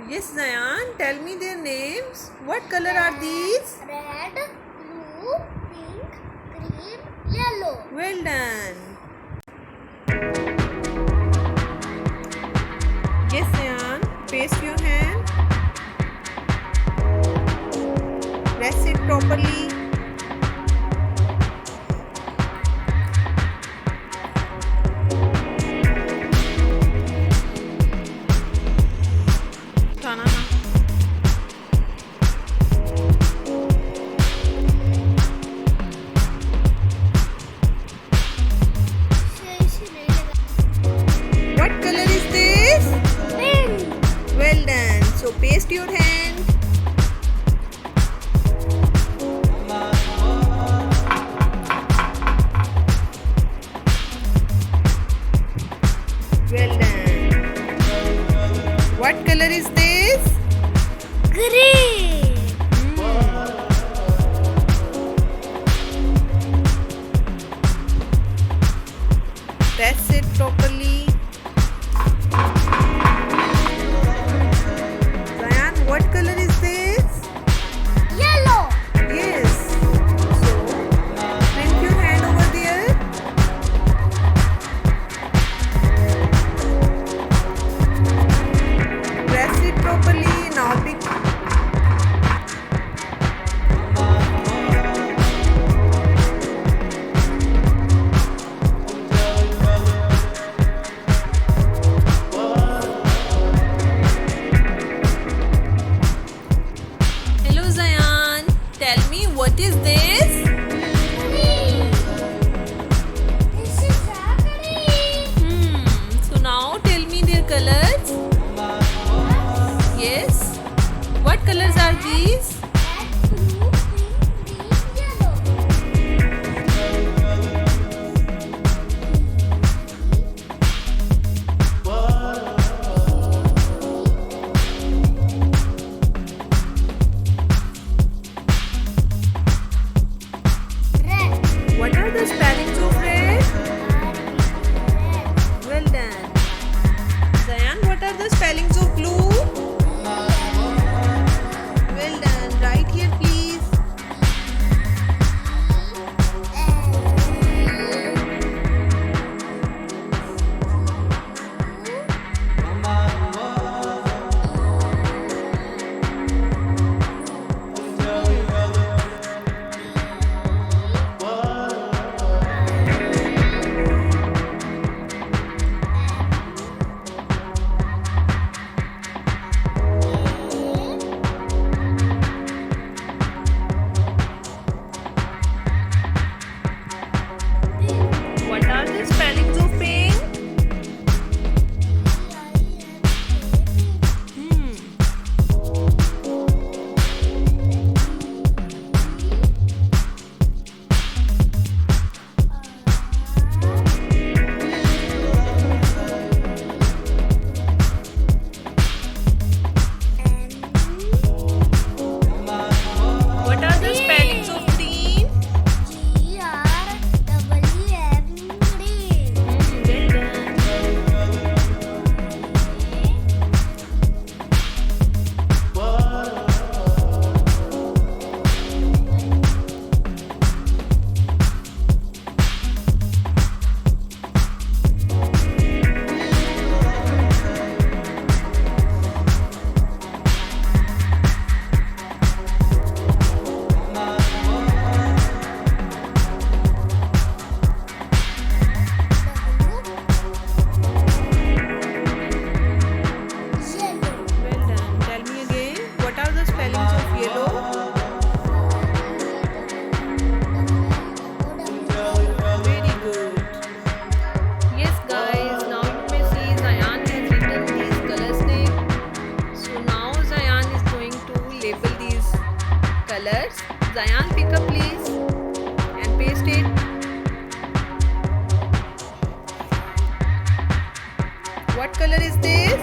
Yes, Zayan, tell me their names. What color are these? Red, blue, pink, green, yellow. Well done. Yes, Zayan, paste your hand. Press it properly. What color is this? Pink. Well done. So paste your hand. Well done. What color is this? Green. Press it properly. Zayan, what color is this? Yellow. Yes. So, print your hand over there. Press it properly. Now pick. Hello Zayan, tell me what is this? Green. This is green. So now tell me their colors. Yes. What colors are these? Red, blue, pink, green, yellow. Red. What are the spellings of red? Red. Well done. Zayan, what are the spellings of blue? Well done. Right here please. What are the spellings of pink? What are the spellings of green? Well done. Well done. Tell me again. What are the spellings of yellow? Very good. Yes, guys. Now you may see Zayan has written these colors name. So now Zayan is going to label these colors. Zayan, pick up please and paste it. What color is this?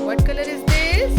What color is this?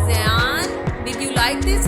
Zayan, did you like this